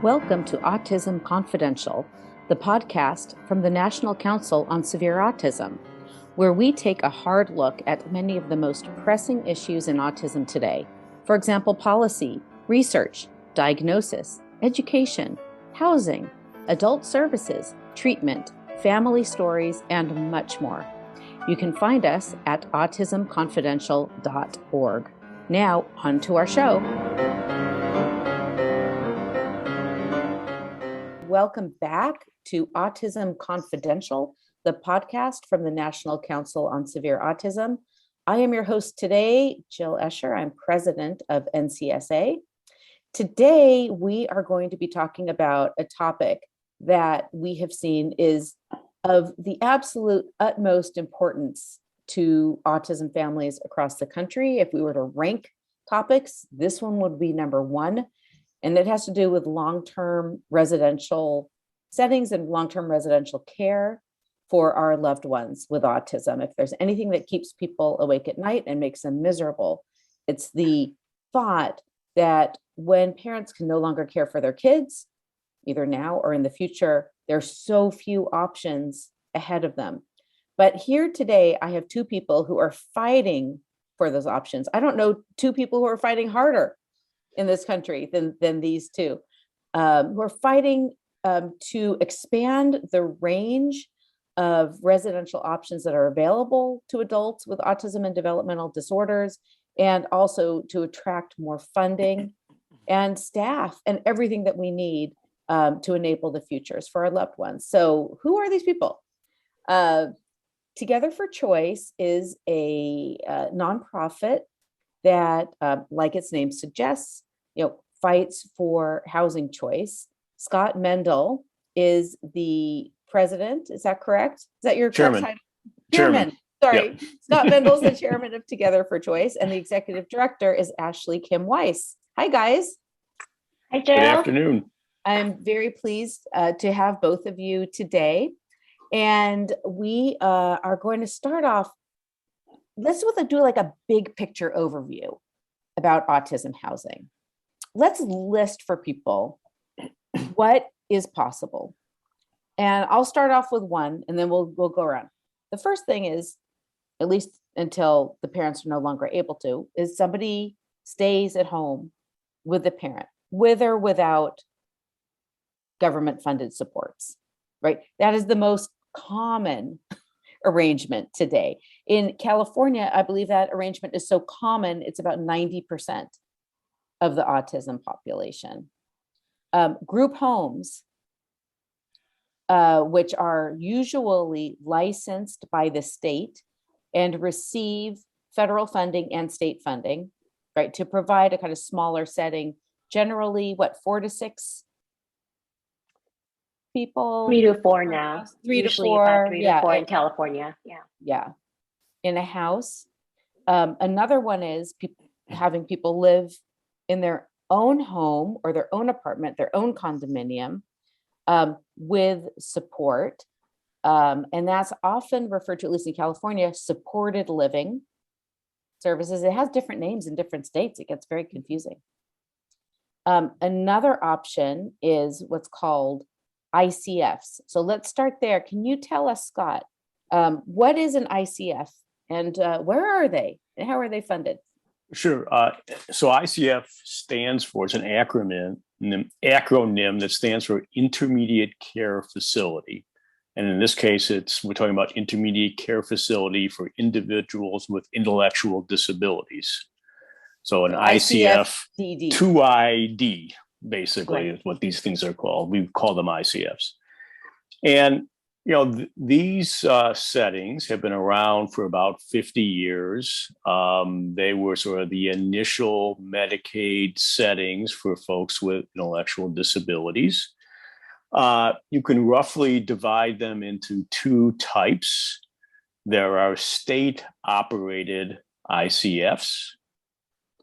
Welcome to Autism Confidential, the podcast from the National Council on Severe Autism, where we take a hard look at many of the most pressing issues in autism today. For example, policy, research, diagnosis, education, housing, adult services, treatment, family stories, and much more. You can find us at autismconfidential.org. Now, on to our show. Welcome back to Autism Confidential, the podcast from the National Council on Severe Autism. I am your host today, Jill Escher. I'm president of NCSA. Today, we are going to be talking about a topic that we have seen is of the absolute utmost importance to autism families across the country. If we were to rank topics, this one would be number one. And it has to do with long-term residential settings and long-term residential care for our loved ones with autism. If there's anything that keeps people awake at night and makes them miserable, it's the thought that when parents can no longer care for their kids, either now or in the future, there's so few options ahead of them. But here today, I have two people who are fighting for those options. I don't know two people who are fighting harder in this country than these two. We're fighting to expand the range of residential options that are available to adults with autism and developmental disorders, and also to attract more funding and staff and everything that we need to enable the futures for our loved ones. So who are these people? Together for Choice is a nonprofit that, like its name suggests, fights for housing choice. Scott Mendel is the president. Is that correct? Is that your Chairman? title? Chairman. Sorry. Yep. Scott Mendel is the chairman of Together for Choice, and the executive director is Ashley Kim Weiss. Hi, guys. Hi, Jill. Good afternoon. I'm very pleased to have both of you today. And we are going to start off, let's do like a big picture overview about autism housing. Let's list for people what is possible. And I'll start off with one, and then we'll go around. The first thing is, at least until the parents are no longer able to, is somebody stays at home with the parent, with or without government funded supports, right? That is the most common arrangement today. In California, I believe that arrangement is so common, it's about 90% of the autism population. Group homes, which are usually licensed by the state and receive federal funding and state funding, right, to provide a kind of smaller setting, generally, 4 to 6 people? 3 to 4 now. Three Usually to four, about 3 yeah, to 4 in California. Yeah, in a house. Another one is having people live in their own home or their own apartment, their own condominium, with support. And that's often referred to, at least in California, supported living services. It has different names in different states. It gets very confusing. Another option is what's called ICFs. So let's start there. Can you tell us, Scott, what is an ICF and where are they and how are they funded? Sure. So ICF stands for, it's an acronym that stands for Intermediate Care Facility. And in this case, we're talking about intermediate care facility for individuals with intellectual disabilities. So an ICF 2ID, basically, is what these things are called. We call them ICFs. And these settings have been around for about 50 years. They were sort of the initial Medicaid settings for folks with intellectual disabilities. You can roughly divide them into two types. There are state-operated ICFs.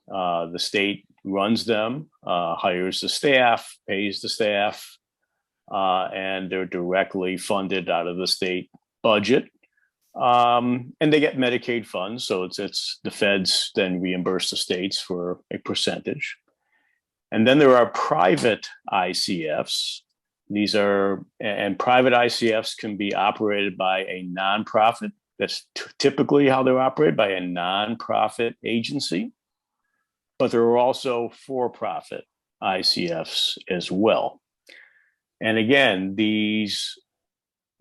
The state runs them, hires the staff, pays the staff, and they're directly funded out of the state budget. And they get Medicaid funds, so it's the feds then reimburse the states for a percentage. And then there are private ICFs. And private ICFs can be operated by a nonprofit. That's typically how they're operated, by a nonprofit agency. But there are also for-profit ICFs as well. And again,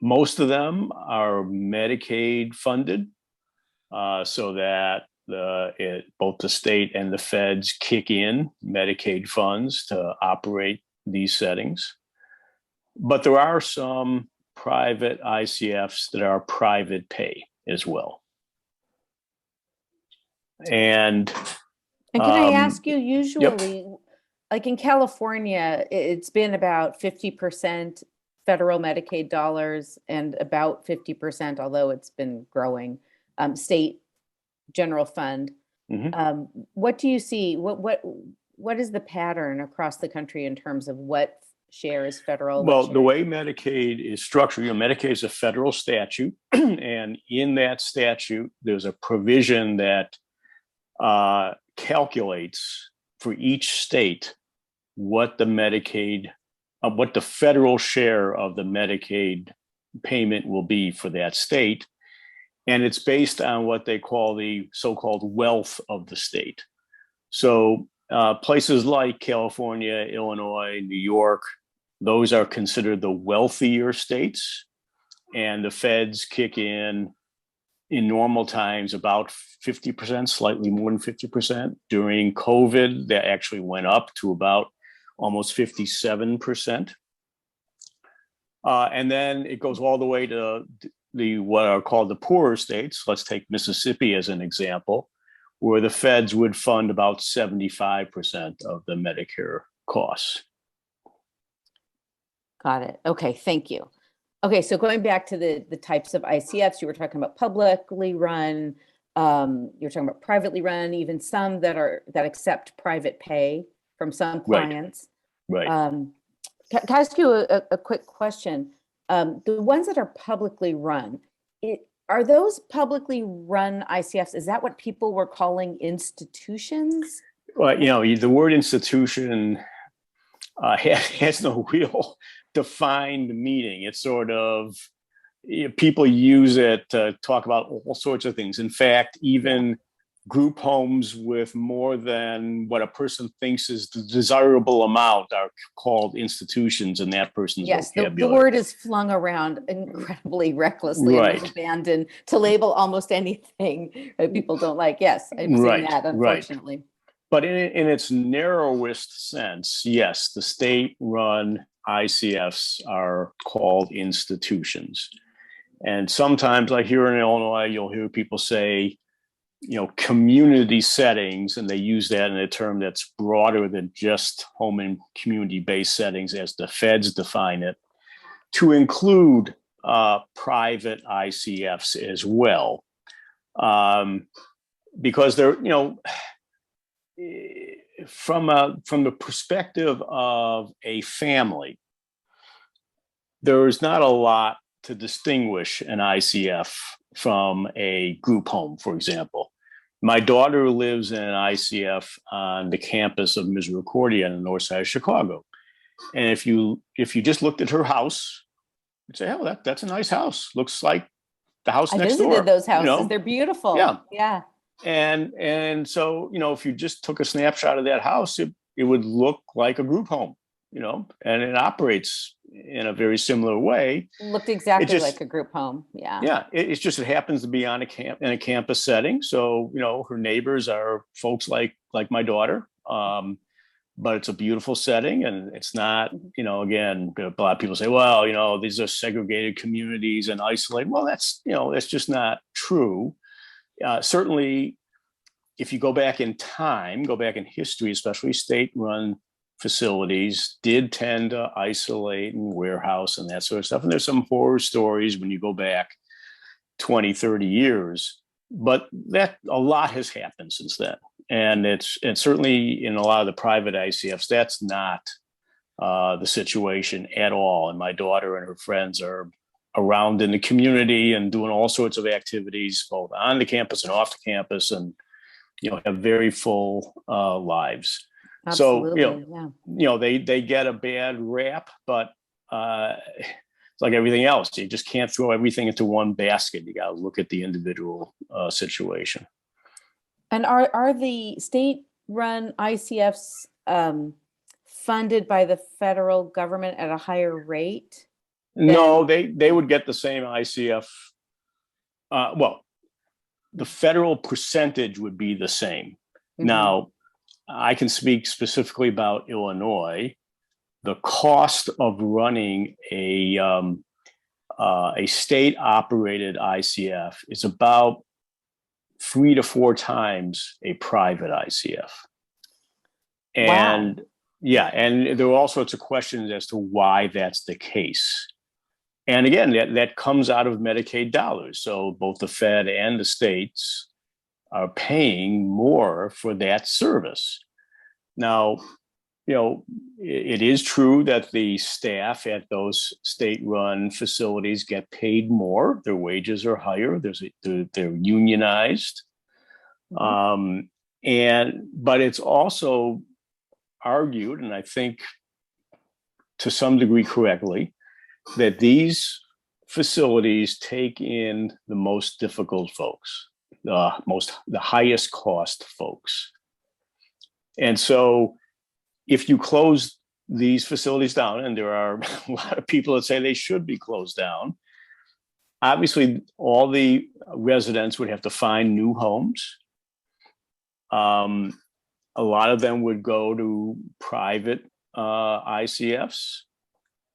most of them are Medicaid funded, so that both the state and the feds kick in Medicaid funds to operate these settings. But there are some private ICFs that are private pay as well. And can I ask you, usually, like in California, it's been about 50% federal Medicaid dollars and about 50%, although it's been growing, state general fund. What do you see? What is the pattern across the country in terms of what share is federal? Well, the way Medicaid is structured, Medicaid is a federal statute, and in that statute, there's a provision that calculates for each state what the federal share of the Medicaid payment will be for that state. And it's based on what they call the so-called wealth of the state. So places like California, Illinois, New York, those are considered the wealthier states. And the feds kick in normal times about 50%, slightly more than 50%. During COVID, that actually went up to about almost 57%. And then it goes all the way to what are called the poorer states. Let's take Mississippi as an example, where the feds would fund about 75% of the Medicare costs. Got it. Okay, thank you. Okay, so going back to the types of ICFs, you were talking about publicly run, you're talking about privately run, even some that accept private pay from some clients. Right. Can I ask you a quick question? The ones that are publicly run, are those publicly run ICFs? Is that what people were calling institutions? Well, the word institution has no real defined meaning. It's sort of, people use it to talk about all sorts of things. In fact, even group homes with more than what a person thinks is the desirable amount are called institutions in that person's vocabulary. The word is flung around incredibly recklessly and was abandoned to label almost anything that people don't like. Yes, I've seen that, unfortunately. But in its narrowest sense, yes, the state-run ICFs are called institutions. And sometimes, like here in Illinois, you'll hear people say, community settings, and they use that in a term that's broader than just home and community-based settings as the feds define it, to include private ICFs as well. Because they're, from the perspective of a family, there is not a lot to distinguish an ICF from a group home, for example. My daughter lives in an ICF on the campus of Misericordia on the north side of Chicago. And if you just looked at her house, you'd say, oh, that's a nice house. Looks like the house next door. I visited those houses. They're beautiful. Yeah. And so, if you just took a snapshot of that house, it would look like a group home, and it operates in a very similar way. It looked exactly like a group home. Yeah. Yeah. It happens to be in a campus setting. So, her neighbors are folks like my daughter. But it's a beautiful setting, and it's not, again, a lot of people say, well, these are segregated communities and isolated. Well, that's just not true. Certainly, if you go back in time, go back in history, especially state-run facilities did tend to isolate and warehouse and that sort of stuff. And there's some horror stories when you go back 20, 30 years, but that a lot has happened since then. And certainly in a lot of the private ICFs, that's not the situation at all. And my daughter and her friends are around in the community and doing all sorts of activities, both on the campus and off the campus, and have very full lives. So, Absolutely. Yeah. they get a bad rap, but it's like everything else. You just can't throw everything into one basket. You got to look at the individual situation. And are the state-run ICFs funded by the federal government at a higher rate? No, they would get the same ICF. Well, the federal percentage would be the same. Mhm. Now, I can speak specifically about Illinois. The cost of running a state-operated ICF is about 3 to 4 times a private ICF. And yeah, and there are all sorts of questions as to why that's the case. And again, that comes out of Medicaid dollars. So both the Fed and the states are paying more for that service. Now, it is true that the staff at those state-run facilities get paid more. Their wages are higher. They're unionized. Mhm. But it's also argued, and I think to some degree correctly, that these facilities take in the most difficult folks, the highest cost folks. And so if you close these facilities down, and there are a lot of people that say they should be closed down, obviously all the residents would have to find new homes. A lot of them would go to private ICFs.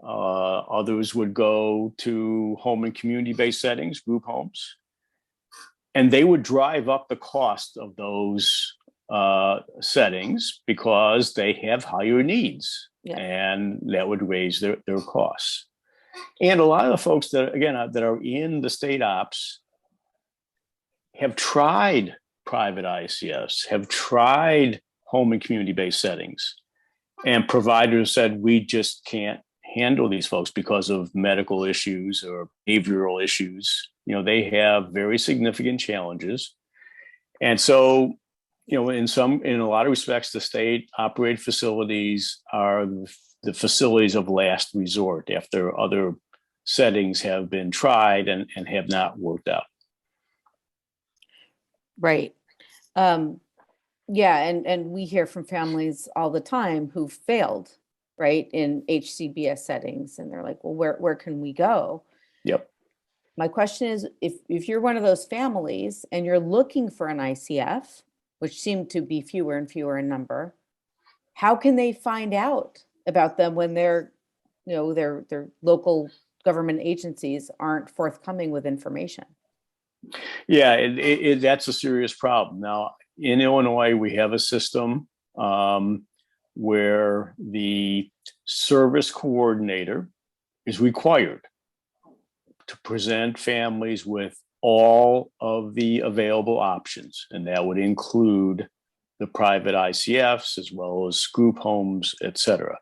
Others would go to home and community-based settings, group homes. And they would drive up the cost of those settings because they have higher needs. Yeah. And that would raise their costs. And a lot of the folks that are in the state ops have tried private ICFs, have tried home and community-based settings. And providers said, we just can't handle these folks because of medical issues or behavioral issues. They have very significant challenges. And so, in a lot of respects, the state operated facilities are the facilities of last resort after other settings have been tried and have not worked out. Right. Yeah. And we hear from families all the time who failed, right, in HCBS settings. And they're like, well, where can we go? Yep. My question is, if you're one of those families and you're looking for an ICF, which seem to be fewer and fewer in number, how can they find out about them when their local government agencies aren't forthcoming with information? Yeah, that's a serious problem. Now, in Illinois, we have a system where the service coordinator is required to present families with all of the available options, and that would include the private ICFs as well as group homes, et cetera.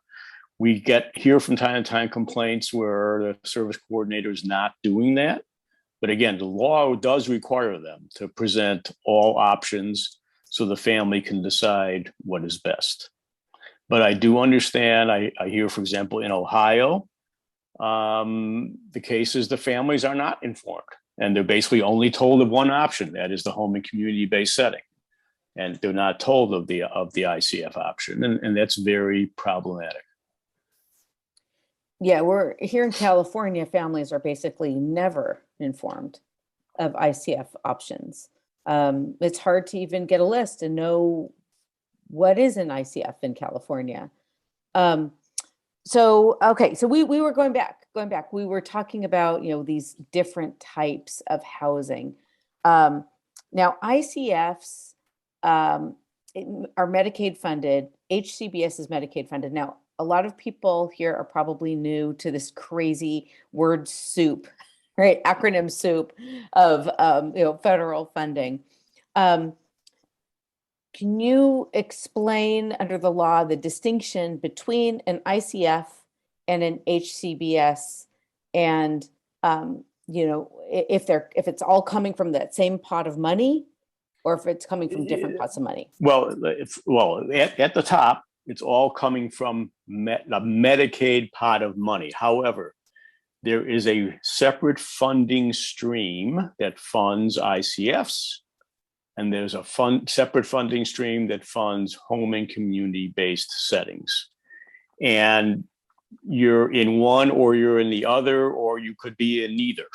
We hear from time to time complaints where the service coordinator is not doing that. But again, the law does require them to present all options so the family can decide what is best. But I do understand, I hear, for example, in Ohio, the case is the families are not informed and they're basically only told of one option, that is the home and community-based setting. And they're not told of the ICF option. And that's very problematic. Yeah, we're here in California, families are basically never informed of ICF options. It's hard to even get a list and know what is an ICF in California. So we were going back, we were talking about, these different types of housing. Now ICFs are Medicaid funded, HCBS is Medicaid funded. Now, a lot of people here are probably new to this crazy word soup, right? Acronym soup of federal funding. Can you explain under the law the distinction between an ICF and an HCBS, and if it's all coming from that same pot of money, or if it's coming from different pots of money? Well, at the top, it's all coming from the Medicaid pot of money. However, there is a separate funding stream that funds ICFs, and there's a separate funding stream that funds home and community-based settings. And you're in one or you're in the other, or you could be in neither,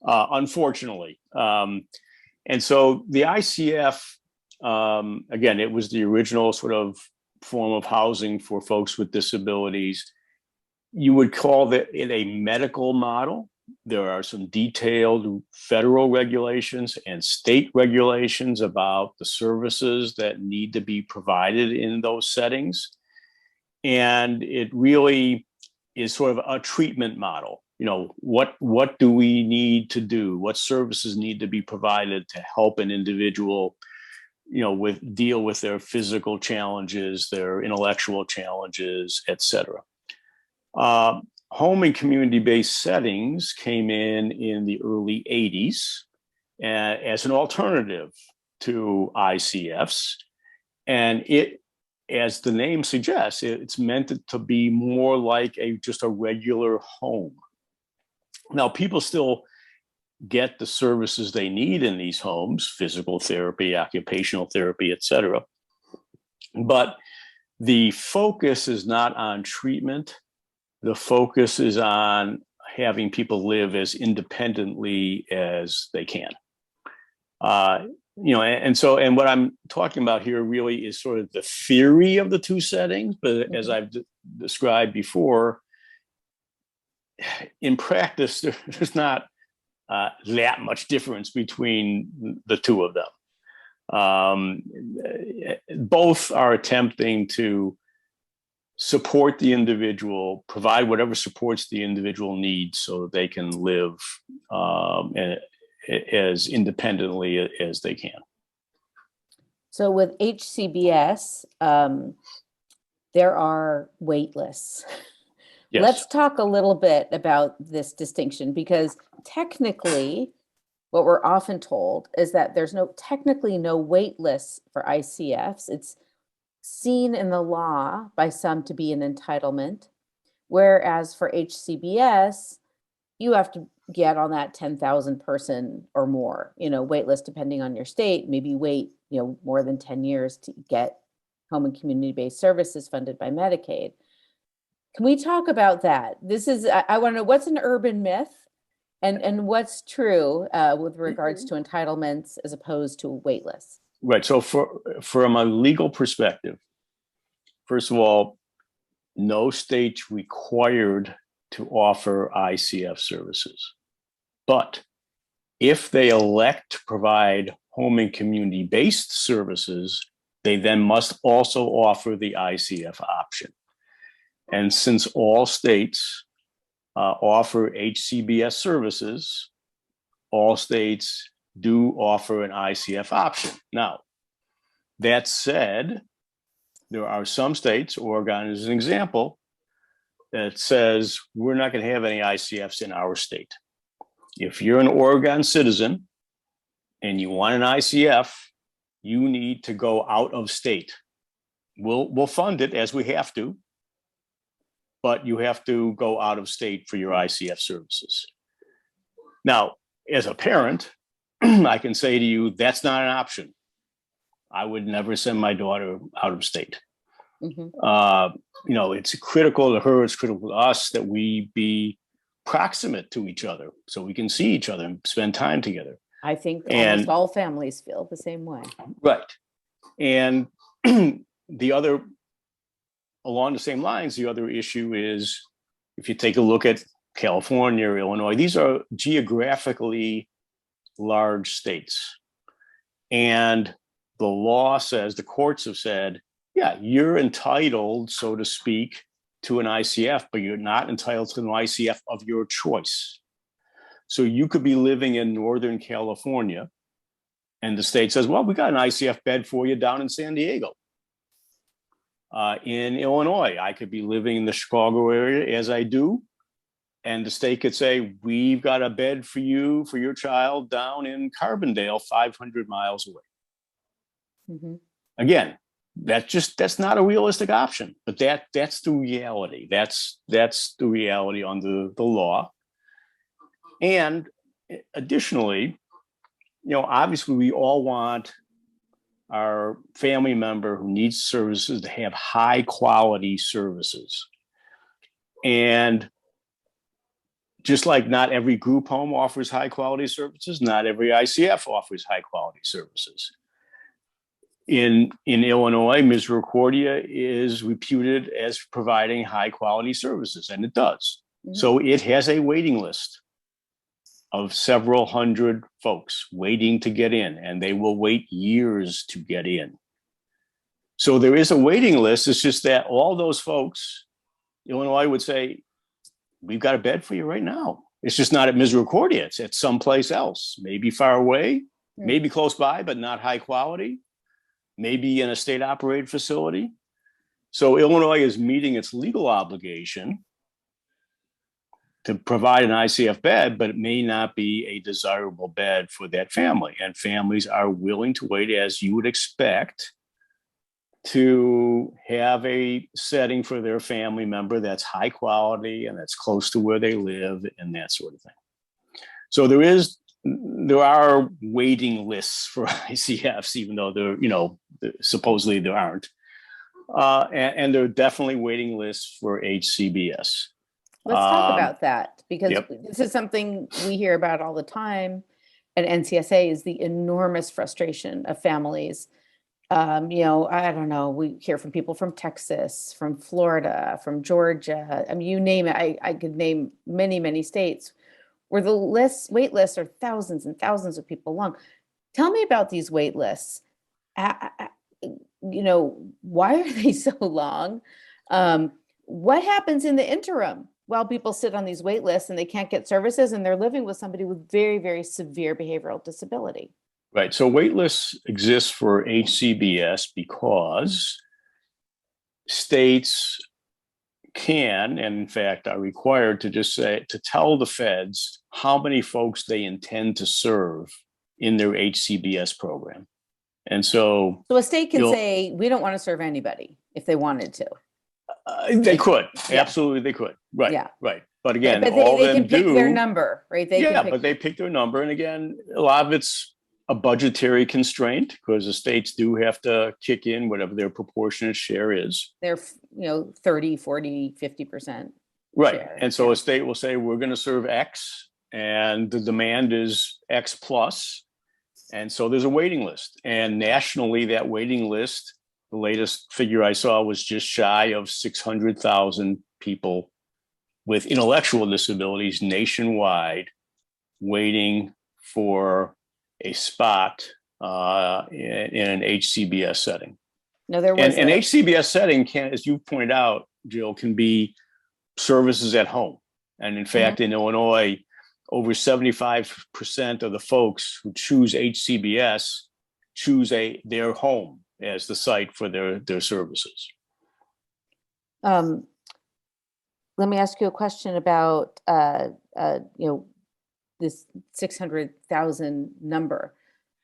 unfortunately. And so the ICF, again, it was the original sort of form of housing for folks with disabilities. You would call it a medical model. There are some detailed federal regulations and state regulations about the services that need to be provided in those settings. And it really is sort of a treatment model. You know, what do we need to do? What services need to be provided to help an individual, you know, deal with their physical challenges, their intellectual challenges, et cetera. Home and community-based settings came in the early 80s as an alternative to ICFs. And it, as the name suggests, it's meant to be more like just a regular home. Now, people still get the services they need in these homes, physical therapy, occupational therapy, et cetera. But the focus is not on treatment. The focus is on having people live as independently as they can. You know, and what I'm talking about here really is sort of the theory of the two settings, but as I've described before, in practice, there's not that much difference between the two of them. Both are attempting to support the individual, provide whatever supports the individual needs so that they can live as independently as they can. So with HCBS, there are wait lists. Yes. Let's talk a little bit about this distinction, because technically what we're often told is that there's technically no wait lists for ICFs. It's seen in the law by some to be an entitlement, whereas for HCBS, you have to get on that 10,000 person or more, you know, wait list, depending on your state, maybe wait, you know, more than 10 years to get home and community-based services funded by Medicaid. Can we talk about that? This is, I want to know what's an urban myth and what's true with regards to entitlements as opposed to wait lists. Right. So from a legal perspective, first of all, no state's required to offer ICF services. But if they elect to provide home and community-based services, they then must also offer the ICF option. And since all states offer HCBS services, all states do offer an ICF option. Now, that said, there are some states, Oregon is an example, that says we're not going to have any ICFs in our state. If you're an Oregon citizen and you want an ICF, you need to go out of state. We'll fund it as we have to, but you have to go out of state for your ICF services. Now, as a parent, I can say to you, that's not an option. I would never send my daughter out of state. Mm-hmm. You know, it's critical to her, it's critical to us that we be proximate to each other so we can see each other and spend time together. I think almost all families feel the same way. Right. And the other, along the same lines, the other issue is, if you take a look at California or Illinois, these are geographically large states. And the law says, the courts have said, yeah, you're entitled, so to speak, to an ICF, but you're not entitled to an ICF of your choice. So you could be living in Northern California, and the state says, well, we got an ICF bed for you down in San Diego. In Illinois, I could be living in the Chicago area as I do, and the state could say, we've got a bed for you, for your child down in Carbondale, 500 miles away. Mm-hmm. Again, that's not a realistic option, but that's the reality. That's the reality under the law. And additionally, obviously we all want our family member who needs services to have high quality services. And just like not every group home offers high quality services, not every ICF offers high quality services. In Illinois, Misericordia is reputed as providing high quality services, and it does. Mm-hmm. So it has a waiting list of several hundred folks waiting to get in, and they will wait years to get in. So there is a waiting list. It's just that all those folks, Illinois would say, we've got a bed for you right now. It's just not at Misericordia. It's at someplace else, maybe far away, maybe close by, but not high quality, maybe in a state operated facility. So Illinois is meeting its legal obligation to provide an ICF bed, but it may not be a desirable bed for that family. And families are willing to wait, as you would expect, to have a setting for their family member that's high quality and that's close to where they live and that sort of thing. So there are waiting lists for ICFs, even though supposedly there aren't. And there are definitely waiting lists for HCBS. Let's talk about that, because this is something we hear about all the time at NCSA, is the enormous frustration of families. I don't know, we hear from people from Texas, from Florida, from Georgia. I mean, you name it. I could name many, many states where the wait lists are thousands and thousands of people long. Tell me about these wait lists. Why are they so long? What happens in the interim while people sit on these wait lists and they can't get services and they're living with somebody with very, very severe behavioral disability? Right. So wait lists exist for HCBS because states can, and in fact are required to tell the feds how many folks they intend to serve in their HCBS program. And so a state can say, we don't want to serve anybody if they wanted to. They could. Yeah. Absolutely, they could. Right. Yeah. Right. But again, but they can pick their number, right? But they pick their number. And again, a lot of it's a budgetary constraint because the states do have to kick in whatever their proportionate share is. They're, 30, 40, 50%. Right. Share. And so a state will say, we're going to serve X and the demand is X plus. And so there's a waiting list. And nationally, that waiting list, the latest figure I saw was just shy of 600,000 people with intellectual disabilities nationwide waiting for a spot in an HCBS setting. No, there was an HCBS setting can, as you pointed out, Jill, can be services at home. And in fact, in Illinois, over 75% of the folks who choose HCBS choose their home as the site for their services. Let me ask you a question about this 600,000 number.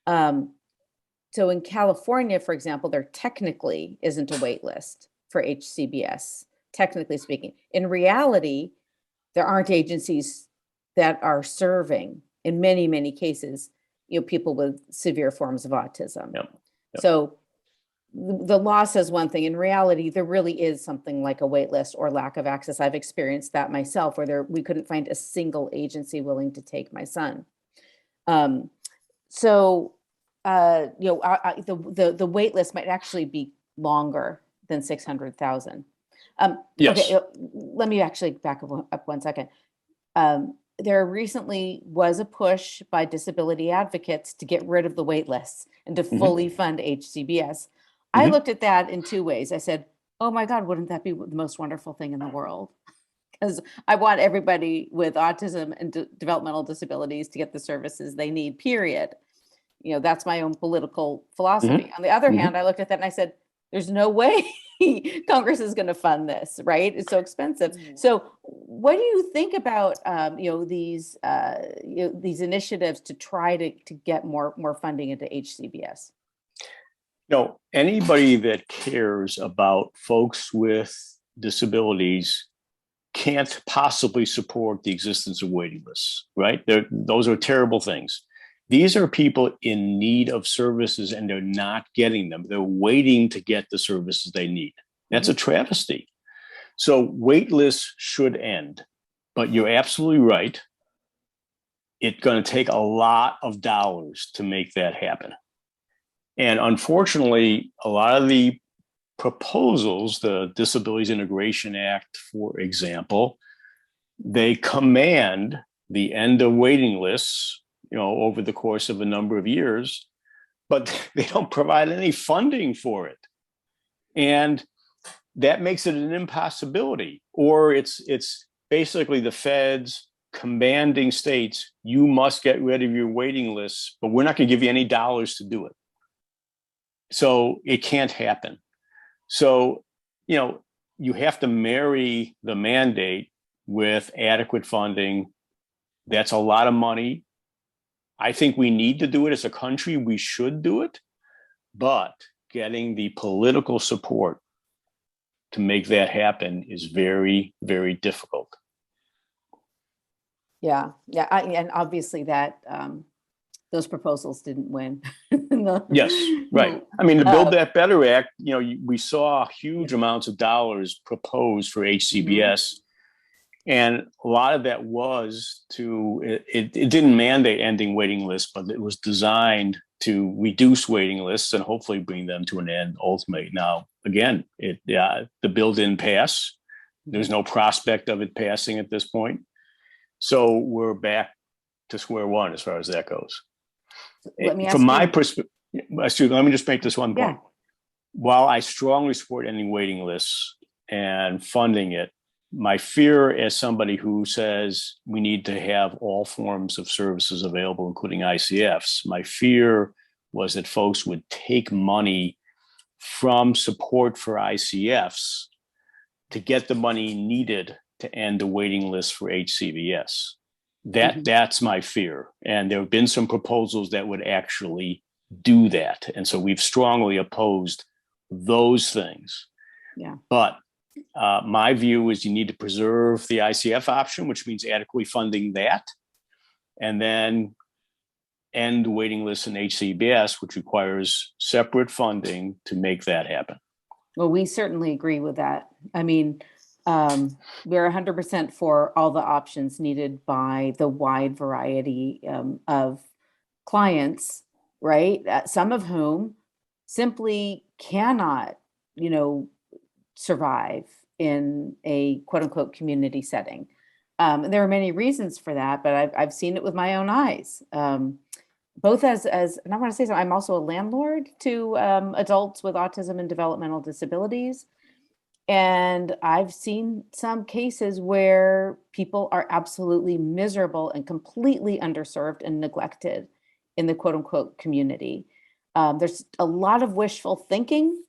So in California, for example, there technically isn't a wait list for HCBS, technically speaking. In reality, there aren't agencies that are serving, in many, many cases, people with severe forms of autism. Yep. So the law says one thing. In reality, there really is something like a wait list or lack of access. I've experienced that myself, where we couldn't find a single agency willing to take my son. The wait list might actually be longer than 600,000. Yes. Okay, let me actually back up 1 second. There recently was a push by disability advocates to get rid of the wait lists and to fully fund HCBS. I looked at that in two ways. I said, oh my God, wouldn't that be the most wonderful thing in the world? Because I want everybody with autism and developmental disabilities to get the services they need, period. That's my own political philosophy. On the other hand, I looked at that and I said, there's no way Congress is going to fund this, right? It's so expensive. So what do you think about, these initiatives to try to get more funding into HCBS? Anybody that cares about folks with disabilities can't possibly support the existence of waiting lists, right? Those are terrible things. These are people in need of services and they're not getting them. They're waiting to get the services they need. That's a travesty. So wait lists should end, but you're absolutely right. It's going to take a lot of dollars to make that happen. And unfortunately, a lot of the proposals, the Disabilities Integration Act, for example, they command the end of waiting lists, over the course of a number of years, but they don't provide any funding for it. And that makes it an impossibility. Or it's basically the feds commanding states, you must get rid of your waiting lists, but we're not going to give you any dollars to do it. So it can't happen. So, you have to marry the mandate with adequate funding. That's a lot of money. I think we need to do it as a country. We should do it, but getting the political support to make that happen is very, very difficult. Yeah. And obviously that those proposals didn't win. Yes, right. I mean, the Build Back Better Act, we saw huge amounts of dollars proposed for HCBS. And a lot of that was it didn't mandate ending waiting lists, but it was designed to reduce waiting lists and hopefully bring them to an end ultimately. Now, again, the bill didn't pass. There's no prospect of it passing at this point. So we're back to square one as far as that goes. From my perspective, let me just make this one point. While I strongly support ending waiting lists and funding it, my fear as somebody who says we need to have all forms of services available, including ICFs, my fear was that folks would take money from support for ICFs to get the money needed to end the waiting list for HCBS. That's my fear. And there have been some proposals that would actually do that. And so we've strongly opposed those things. Yeah. But my view is you need to preserve the ICF option, which means adequately funding that, and then end waiting lists in HCBS, which requires separate funding to make that happen. Well, we certainly agree with that. I mean, we're 100% for all the options needed by the wide variety of clients, right? Some of whom simply cannot, survive in a quote unquote community setting. And there are many reasons for that, but I've seen it with my own eyes. Both as, and I want to say something, I'm also a landlord to adults with autism and developmental disabilities. And I've seen some cases where people are absolutely miserable and completely underserved and neglected in the quote unquote community. There's a lot of wishful thinking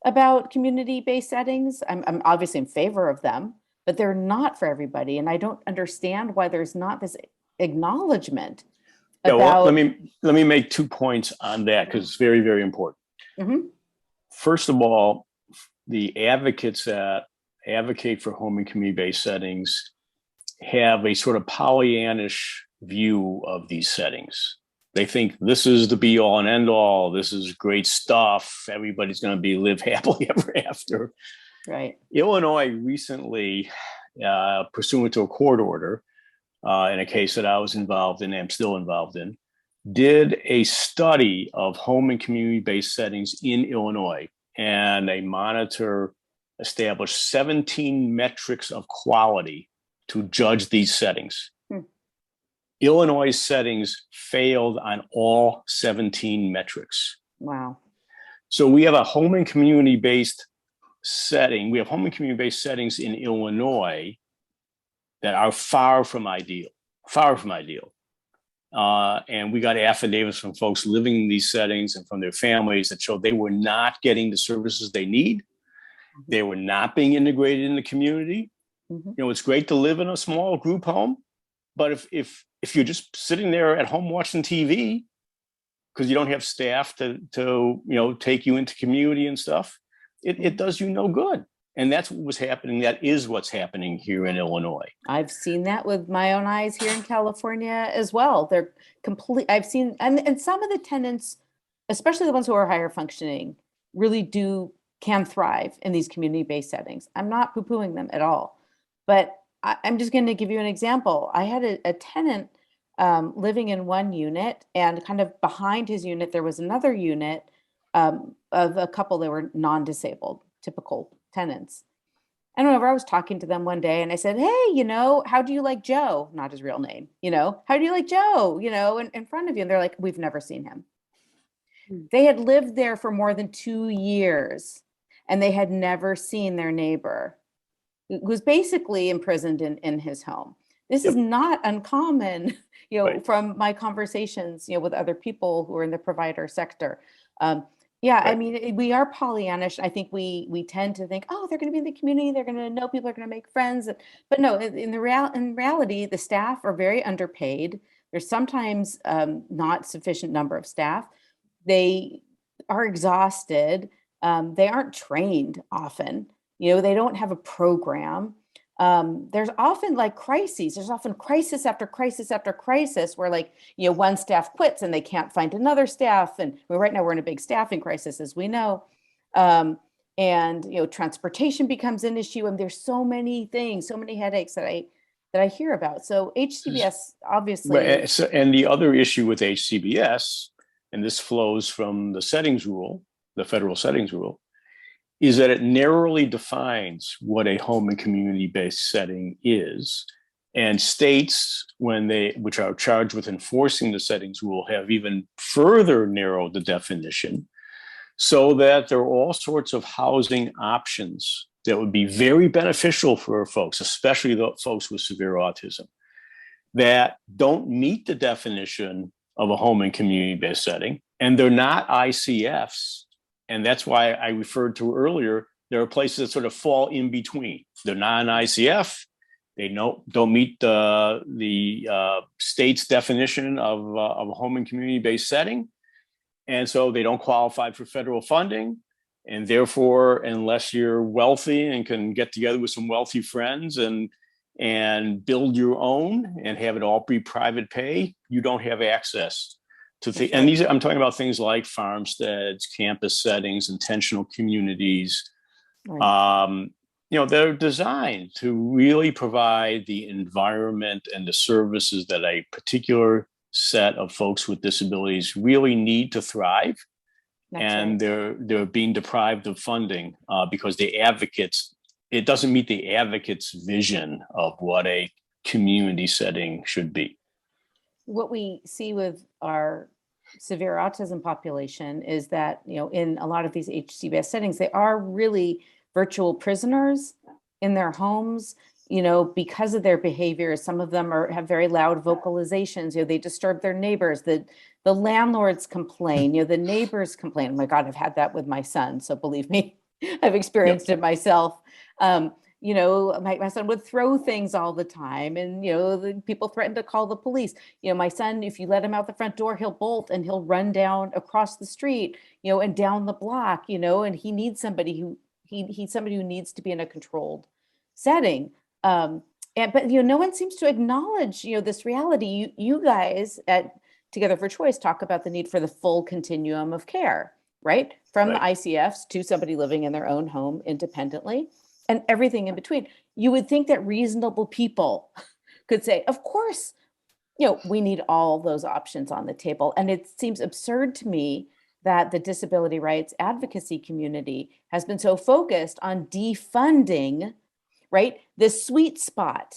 about community-based settings. I'm obviously in favor of them, but they're not for everybody. And I don't understand why there's not this acknowledgement about... Well, let me make 2 points on that because it's very, very important. First of all, the advocates that advocate for home and community-based settings have a sort of Pollyannish view of these settings. They think this is the be all and end all. This is great stuff. Everybody's going to live happily ever after. Right. Illinois recently, pursuant to a court order, in a case that I was involved in, am still involved in, did a study of home and community-based settings in Illinois. And a monitor established 17 metrics of quality to judge these settings. Illinois settings failed on all 17 metrics. Wow. So we have a home and community-based setting. We have home and community-based settings in Illinois that are far from ideal. And we got affidavits from folks living in these settings and from their families that showed they were not getting the services they need. They were not being integrated in the community. It's great to live in a small group home, but if you're just sitting there at home watching TV, because you don't have staff to take you into community and stuff, it does you no good. And that's what was happening. That is what's happening here in Illinois. I've seen that with my own eyes here in California as well. They're complete. I've seen, and some of the tenants, especially the ones who are higher functioning, really can thrive in these community-based settings. I'm not poo-pooing them at all, but I'm just going to give you an example. I had a tenant living in one unit, and kind of behind his unit, there was another unit of a couple that were non-disabled, typical tenants. I don't know, I was talking to them one day and I said, hey, how do you like Joe? Not his real name, how do you like Joe, in front of you? And they're like, we've never seen him. They had lived there for more than 2 years and they had never seen their neighbor, who was basically imprisoned in his home. This is not uncommon, Right. from my conversations, with other people who are in the provider sector. I Right. mean, we are Pollyannish. I think we tend to think, oh, they're going to be in the community, they're going to know people, are going to make friends. But no, in reality, the staff are very underpaid. There's sometimes not sufficient number of staff. They are exhausted. They aren't trained often. They don't have a program. There's often like crises. There's often crisis after crisis after crisis where one staff quits and they can't find another staff. And right now we're in a big staffing crisis, as we know. And transportation becomes an issue. And there's so many things, so many headaches that I hear about. So HCBS obviously. Right. And the other issue with HCBS, and this flows from the settings rule, the federal settings rule, is that it narrowly defines what a home and community-based setting is. And states, which are charged with enforcing the settings rule, have even further narrowed the definition so that there are all sorts of housing options that would be very beneficial for folks, especially the folks with severe autism, that don't meet the definition of a home and community-based setting. And they're not ICFs. And that's why I referred to earlier, there are places that sort of fall in between. They're not an ICF. They don't meet the state's definition of a home and community-based setting. And so they don't qualify for federal funding. And therefore, unless you're wealthy and can get together with some wealthy friends and build your own and have it all be private pay, you don't have access to and these, I'm talking about things like farmsteads, campus settings, intentional communities. Right. They're designed to really provide the environment and the services that a particular set of folks with disabilities really need to thrive. That's and right. They're being deprived of funding because it doesn't meet the advocates' vision of what a community setting should be. What we see with our severe autism population is that, in a lot of these HCBS settings, they are really virtual prisoners in their homes, because of their behaviors. Some of them have very loud vocalizations, they disturb their neighbors, the landlords complain, the neighbors complain. Oh my God, I've had that with my son. So believe me, I've experienced it myself. My son would throw things all the time, and the people threatened to call the police. My son, if you let him out the front door, he'll bolt and he'll run down across the street, and down the block, and he needs somebody who he's somebody who needs to be in a controlled setting. But no one seems to acknowledge this reality. You guys at Together for Choice talk about the need for the full continuum of care, right? From the ICFs to somebody living in their own home independently, and everything in between. You would think that reasonable people could say, of course, we need all those options on the table. And it seems absurd to me that the disability rights advocacy community has been so focused on defunding, right, this sweet spot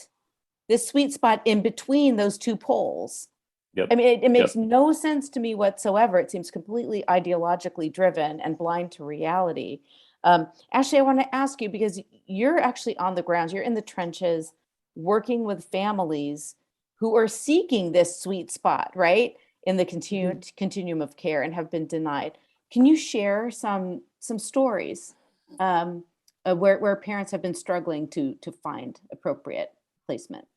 in between those two poles. Yep. I mean, it makes no sense to me whatsoever. It seems completely ideologically driven and blind to reality. Ashley, I want to ask you, because you're actually on the ground, you're in the trenches working with families who are seeking this sweet spot, right, in the continuum of care and have been denied. Can you share some stories where parents have been struggling to find appropriate placement?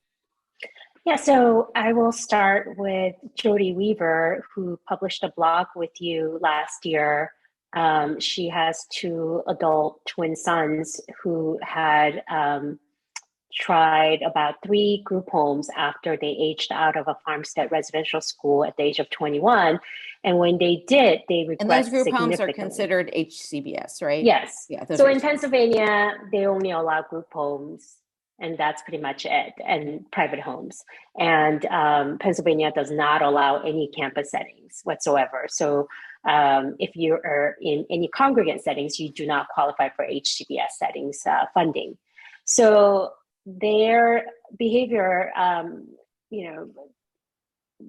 Yeah, so I will start with Jody Weaver, who published a blog with you last year. She has two adult twin sons who had tried about 3 group homes after they aged out of a farmstead residential school at the age of 21. And when they did, they And those regressed group homes are significantly. considered HCBS, right? Yes. Yeah. those So are in HCBS. Pennsylvania, they only allow group homes, and that's pretty much it, and private homes. And Pennsylvania does not allow any campus settings whatsoever. So if you are in any congregate settings, you do not qualify for HCBS settings funding. So their behavior,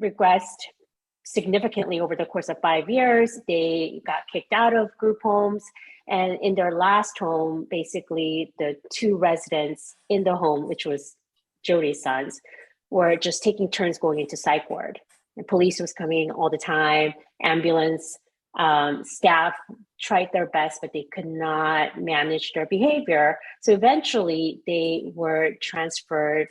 regressed significantly over the course of 5 years. They got kicked out of group homes. And in their last home, basically the 2 residents in the home, which was Jody's sons, were just taking turns going into psych ward. And police was coming all the time, ambulance, staff tried their best, but they could not manage their behavior. So eventually they were transitioned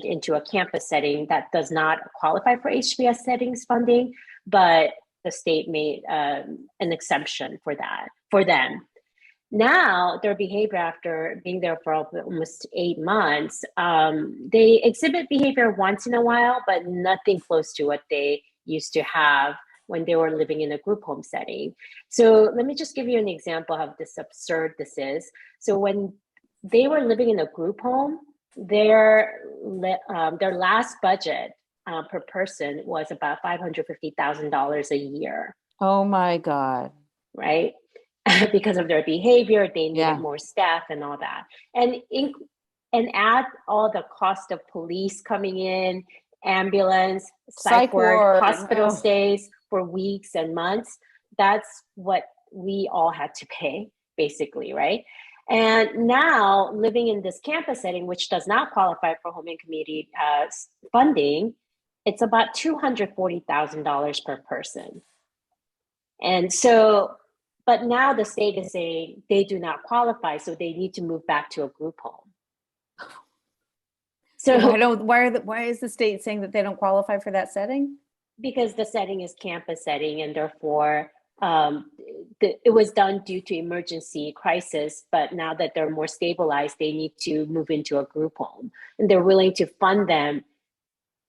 into a campus setting that does not qualify for HBS settings funding, but the state made an exemption for that for them. Now, their behavior after being there for almost 8 months, they exhibit behavior once in a while, but nothing close to what they used to have when they were living in a group home setting. So let me just give you an example of how absurd this is. So when they were living in a group home, their last budget per person was about $550,000 a year. Oh my God. Right? Because of their behavior, they needed Yeah. more staff and all that. And add all the cost of police coming in, ambulance, psych ward, hospital stays for weeks and months. That's what we all had to pay, basically, right? And now living in this campus setting, which does not qualify for home and community funding, it's about $240,000 per person. And so, but now the state is saying they do not qualify, so they need to move back to a group home. So why is the state saying that they don't qualify for that setting? Because the setting is campus setting, and therefore it was done due to emergency crisis, but now that they're more stabilized, they need to move into a group home, and they're willing to fund them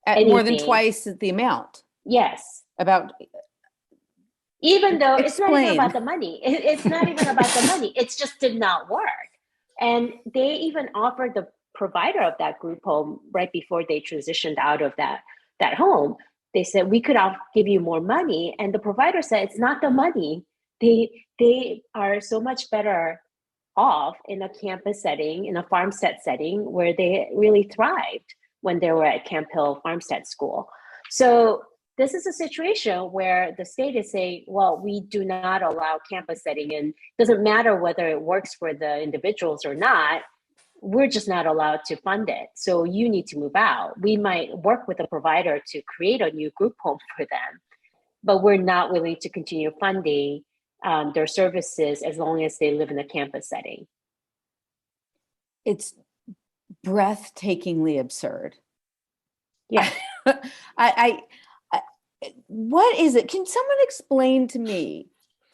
at more than twice the amount. Yes. Even though it's not even about the money. It's not even about the money. It just did not work. And they even offered the provider of that group home right before they transitioned out of that home. They said, we could give you more money. And the provider said, it's not the money. They are so much better off in a campus setting, in a farmstead setting, where they really thrived when they were at Camp Hill Farmstead School. So this is a situation where the state is saying, well, we do not allow campus setting, and it doesn't matter whether it works for the individuals or not, we're just not allowed to fund it. So you need to move out. We might work with a provider to create a new group home for them, but we're not willing to continue funding their services as long as they live in a campus setting. It's breathtakingly absurd. Yeah. What is it? Can someone explain to me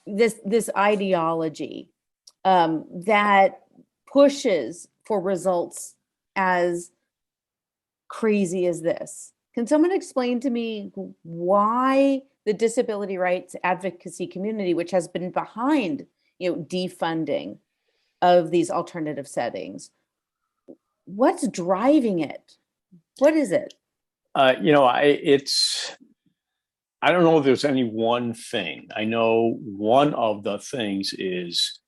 this ideology that pushes for results as crazy as this? Can someone explain to me why the disability rights advocacy community, which has been behind, defunding of these alternative settings, what's driving it? What is it? I don't know if there's any one thing. I know one of the things is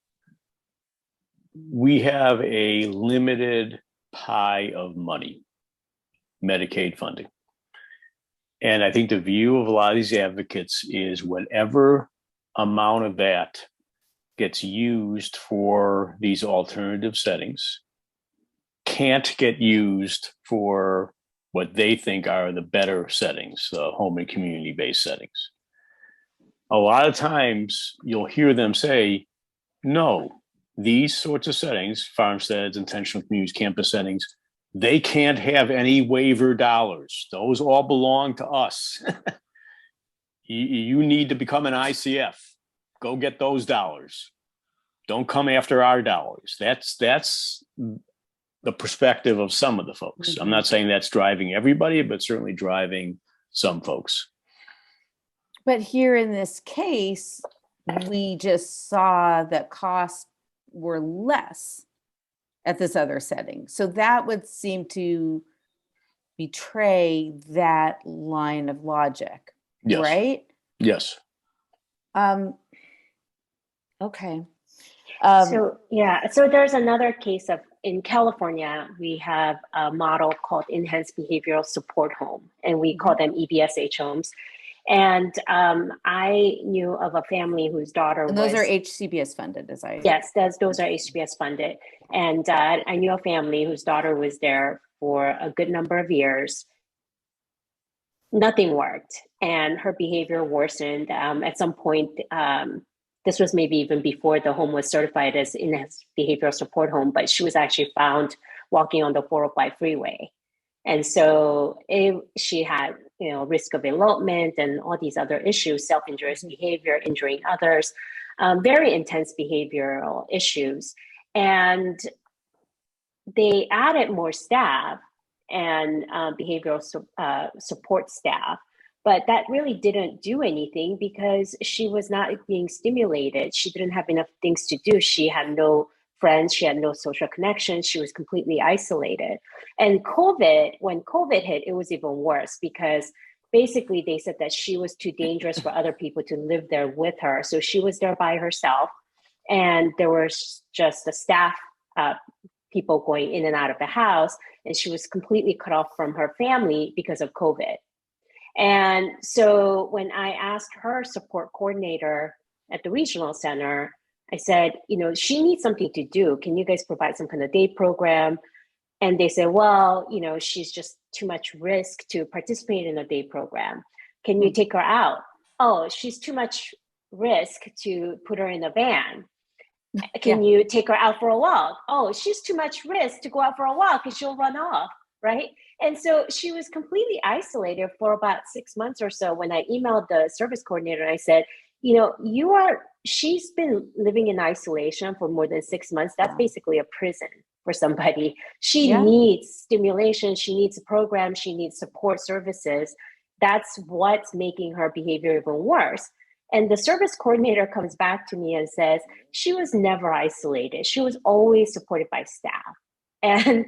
we have a limited pie of money, Medicaid funding. And I think the view of a lot of these advocates is whatever amount of that gets used for these alternative settings can't get used for what they think are the better settings, the home and community-based settings. A lot of times you'll hear them say, no, these sorts of settings, farmsteads, intentional communities, campus settings, they can't have any waiver dollars. Those all belong to us. You need to become an ICF. Go get those dollars. Don't come after our dollars. That's the perspective of some of the folks. I'm not saying that's driving everybody, but certainly driving some folks. But here in this case, we just saw that costs were less at this other setting. So that would seem to betray that line of logic, Yes. right? Yes. Okay. So there's another case of, in California, we have a model called Enhanced Behavioral Support Home, and we call them EBSH homes. And I knew of a family whose daughter And those are HCBS funded, as I... Yes, those are HCBS funded. And I knew a family whose daughter was there for a good number of years. Nothing worked, and her behavior worsened. At some point, this was maybe even before the home was certified as Enhanced Behavioral Support Home, but she was actually found walking on the 405 freeway. And so she had, risk of elopement and all these other issues, self-injurious behavior, injuring others, very intense behavioral issues. And they added more staff and behavioral support staff, but that really didn't do anything because she was not being stimulated. She didn't have enough things to do. She had no friends. She had no social connections. She was completely isolated. And when COVID hit, it was even worse because basically they said that she was too dangerous for other people to live there with her. So she was there by herself, and there was just the staff people going in and out of the house, and she was completely cut off from her family because of COVID. And so when I asked her support coordinator at the regional center, I said, she needs something to do. Can you guys provide some kind of day program? And they said, well, she's just too much risk to participate in a day program. Can you take her out? Oh, she's too much risk to put her in a van. Can you take her out for a walk? Oh, she's too much risk to go out for a walk because she'll run off, right? And so she was completely isolated for about 6 months or so. When I emailed the service coordinator, I said, she's been living in isolation for more than 6 months. That's basically a prison for somebody. She needs stimulation. She needs a program. She needs support services. That's what's making her behavior even worse. And the service coordinator comes back to me and says, she was never isolated. She was always supported by staff. And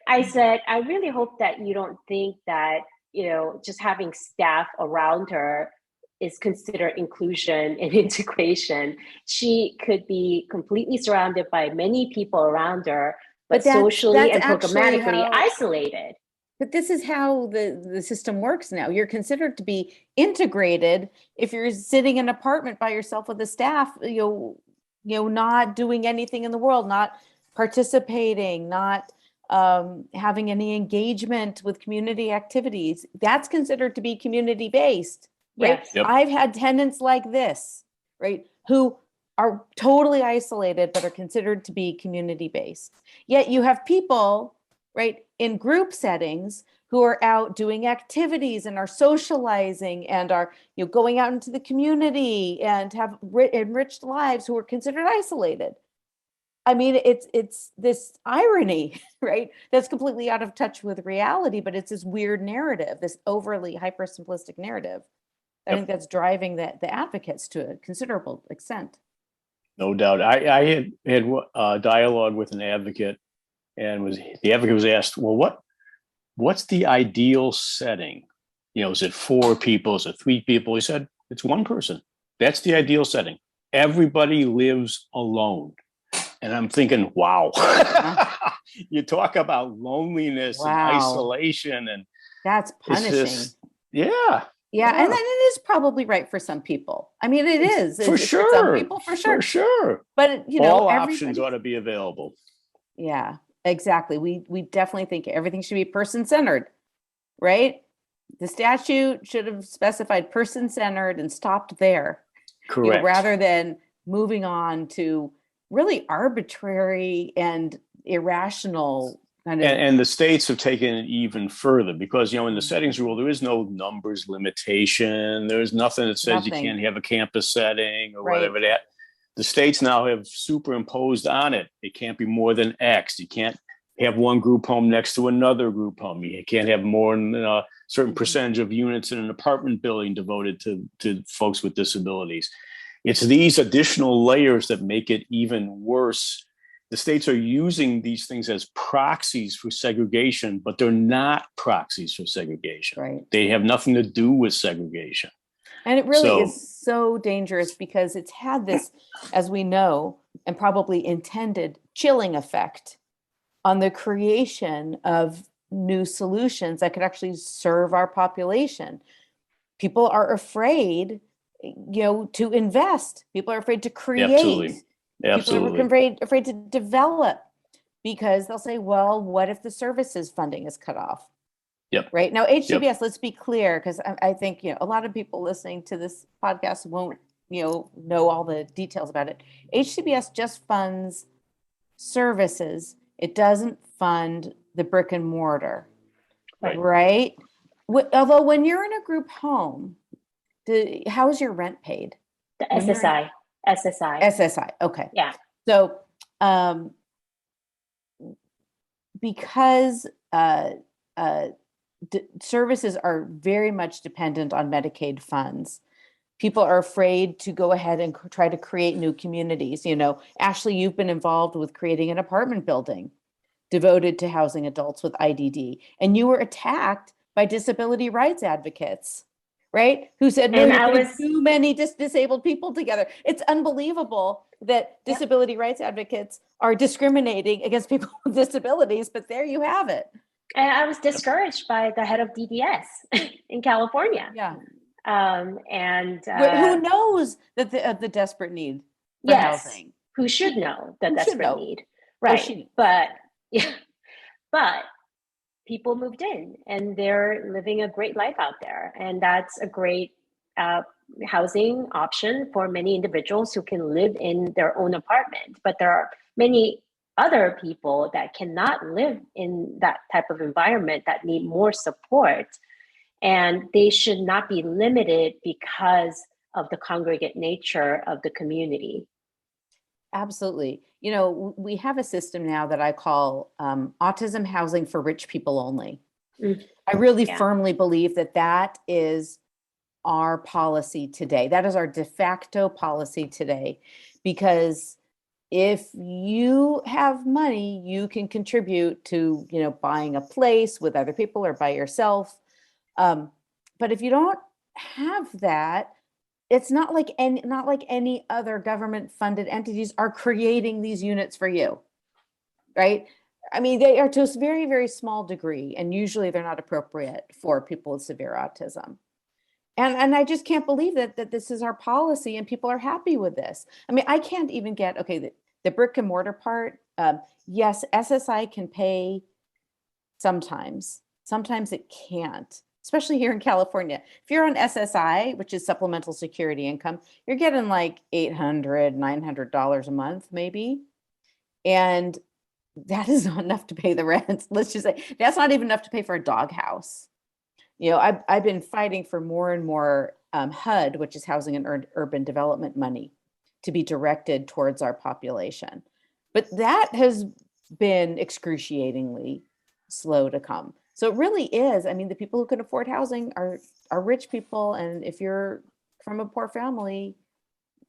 I said, I really hope that you don't think that, just having staff around her is considered inclusion and integration. She could be completely surrounded by many people around her, but socially and programmatically isolated. But this is how the system works now. You're considered to be integrated if you're sitting in an apartment by yourself with the staff, not doing anything in the world, not participating, not having any engagement with community activities. That's considered to be community-based, right? Yes. Yep. I've had tenants like this, right, who are totally isolated but are considered to be community-based. Yet you have people, right, in group settings who are out doing activities and are socializing and are going out into the community and have enriched lives who are considered isolated. I mean, it's this irony, right? That's completely out of touch with reality, but it's this weird narrative, this overly hyper-simplistic narrative. I think that's driving the advocates to a considerable extent. No doubt. I had a dialogue with an advocate, and the advocate was asked, well, what's the ideal setting? Is it 4 people? Is it 3 people? He said, it's 1 person. That's the ideal setting. Everybody lives alone. And I'm thinking, wow, you talk about loneliness and isolation, and that's punishing. Yeah. And then it is probably right for some people. I mean, it is for sure. For some people, for sure. For sure. But all options ought to be available. Yeah, exactly. We definitely think everything should be person-centered, right? The statute should have specified person-centered and stopped there. Correct. Rather than moving on to really arbitrary and irrational And the states have taken it even further because, in the settings rule, there is no numbers limitation. There's nothing that says you can't have a campus setting or whatever that. The states now have superimposed on it. It can't be more than X. You can't have one group home next to another group home. You can't have more than a certain percentage of units in an apartment building devoted to folks with disabilities. It's these additional layers that make it even worse. The states are using these things as proxies for segregation, but they're not proxies for segregation. Right. They have nothing to do with segregation. And it really is so dangerous because it's had this, as we know, and probably intended chilling effect on the creation of new solutions that could actually serve our population. People are afraid, to invest. People are afraid to create. Absolutely. People are afraid to develop because they'll say, well, what if the services funding is cut off? Yep. Right. Now, HCBS, let's be clear, because I think, a lot of people listening to this podcast won't, know all the details about it. HCBS just funds services. It doesn't fund the brick and mortar. Right. Although when you're in a group home, how is your rent paid? The SSI. SSI. Okay. Yeah. So, because services are very much dependent on Medicaid funds, people are afraid to go ahead and try to create new communities. Ashley, you've been involved with creating an apartment building devoted to housing adults with IDD, and you were attacked by disability rights advocates, right? Who said, no, you're putting too many disabled people together. It's unbelievable that disability rights advocates are discriminating against people with disabilities, but there you have it. And I was discouraged by the head of DDS in California. Yeah. Who knows that the desperate need for housing? Who should know the desperate need. Right. But people moved in and they're living a great life out there. And that's a great housing option for many individuals who can live in their own apartment. But there are many other people that cannot live in that type of environment that need more support. And they should not be limited because of the congregate nature of the community. Absolutely. We have a system now that I call autism housing for rich people only. I really firmly believe that is our policy today. That is our de facto policy today, because if you have money, you can contribute to, buying a place with other people or by yourself. But if you don't have that, it's not like any other government funded entities are creating these units for you, right? I mean, they are to a very, very small degree, and usually they're not appropriate for people with severe autism. And I just can't believe that this is our policy and people are happy with this. I mean, I can't even get, the brick and mortar part. Yes, SSI can pay sometimes. Sometimes it can't, especially here in California. If you're on SSI, which is supplemental security income, you're getting like $800, $900 a month, maybe. And that is not enough to pay the rent. Let's just say that's not even enough to pay for a doghouse. I've been fighting for more and more HUD, which is Housing and Urban Development money, to be directed towards our population. But that has been excruciatingly slow to come. So it really is. I mean, the people who can afford housing are rich people. And if you're from a poor family,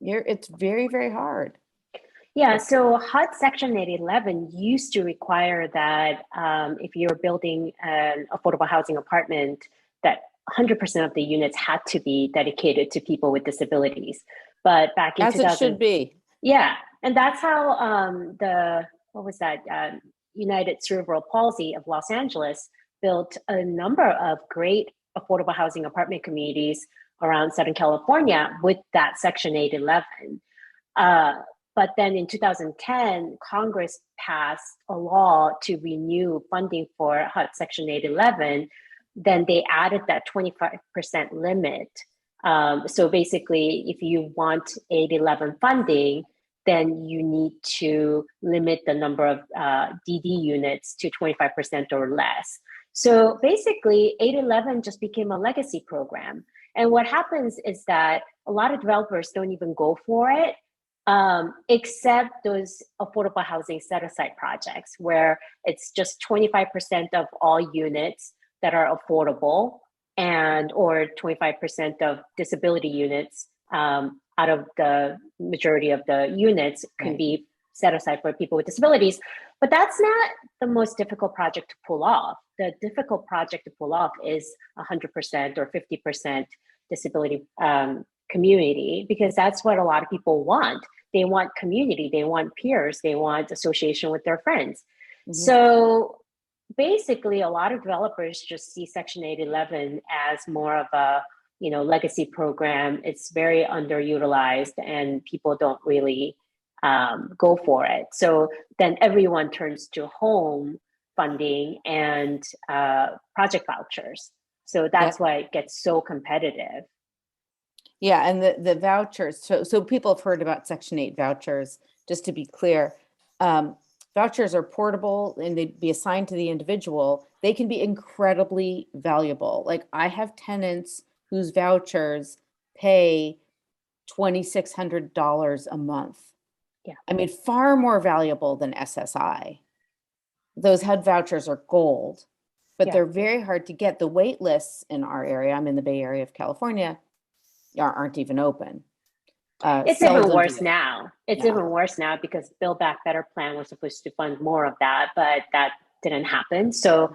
it's very, very hard. Yeah, so HUD Section 811 used to require that if you're building an affordable housing apartment, that 100% of the units had to be dedicated to people with disabilities. But back in as it should be. Yeah, and that's how United Cerebral Palsy of Los Angeles built a number of great affordable housing apartment communities around Southern California with that Section 811. But then in 2010, Congress passed a law to renew funding for HUD Section 811. Then they added that 25% limit. So basically, if you want 811 funding, then you need to limit the number of DD units to 25% or less. So basically, 811 just became a legacy program. And what happens is that a lot of developers don't even go for it, except those affordable housing set-aside projects where it's just 25% of all units that are affordable, and or 25% of disability units out of the majority of the units can be set aside for people with disabilities. But that's not the most difficult project to pull off. The difficult project to pull off is 100% or 50% disability community, because that's what a lot of people want. They want community, they want peers, they want association with their friends. Mm-hmm. So basically, a lot of developers just see Section 811 as more of a legacy program. It's very underutilized and people don't really go for it. So then everyone turns to home funding and project vouchers. So that's why it gets so competitive. Yeah, and the vouchers. So people have heard about Section 8 vouchers. Just to be clear, vouchers are portable and they'd be assigned to the individual. They can be incredibly valuable. Like I have tenants whose vouchers pay $2,600 a month. Yeah. I mean, far more valuable than SSI. Those HUD vouchers are gold, but they're very hard to get. The wait lists in our area, I'm in the Bay Area of California, aren't even open. It's even worse now. It's even worse now because Build Back Better plan was supposed to fund more of that, but that didn't happen. So,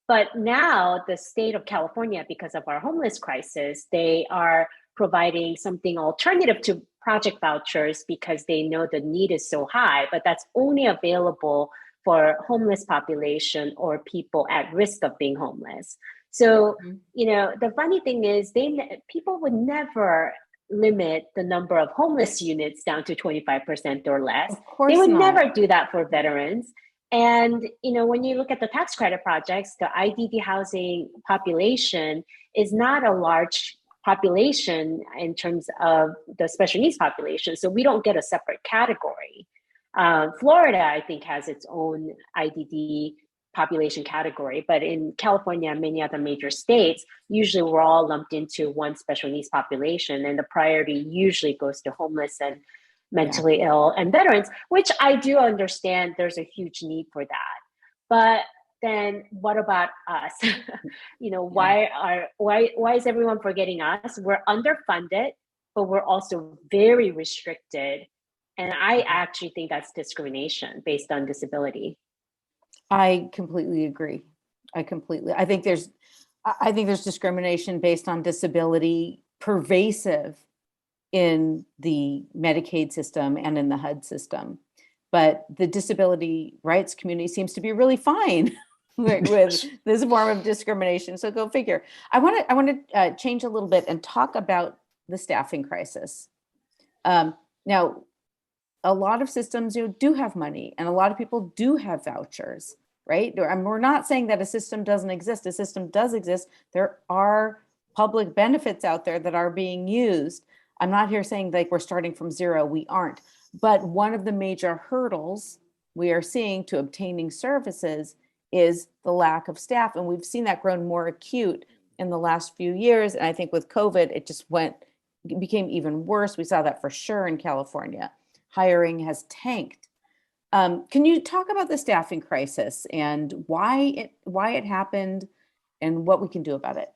but now the state of California, because of our homeless crisis, they are providing something alternative to project vouchers because they know the need is so high, but that's only available for homeless population or people at risk of being homeless. So, the funny thing is people would never limit the number of homeless units down to 25% or less. Of course they would not. Never do that for veterans. And, when you look at the tax credit projects, the IDD housing population is not a large population in terms of the special needs population. So we don't get a separate category. Florida, I think, has its own IDD population category, but in California and many other major states, usually we're all lumped into one special needs population, and the priority usually goes to homeless and mentally ill and veterans, which I do understand there's a huge need for that. But then what about us? Why is everyone forgetting us? We're underfunded, but we're also very restricted. And I actually think that's discrimination based on disability. I completely agree. I think there's discrimination based on disability pervasive in the Medicaid system and in the HUD system. But the disability rights community seems to be really fine with this form of discrimination. So go figure. I want to change a little bit and talk about the staffing crisis. Now, a lot of systems do have money, and a lot of people do have vouchers, right? And we're not saying that a system doesn't exist. A system does exist. There are public benefits out there that are being used. I'm not here saying like we're starting from zero. We aren't. But one of the major hurdles we are seeing to obtaining services is the lack of staff. And we've seen that grown more acute in the last few years. And I think with COVID, it became even worse. We saw that for sure in California. Hiring has tanked. Can you talk about the staffing crisis and why it happened and what we can do about it?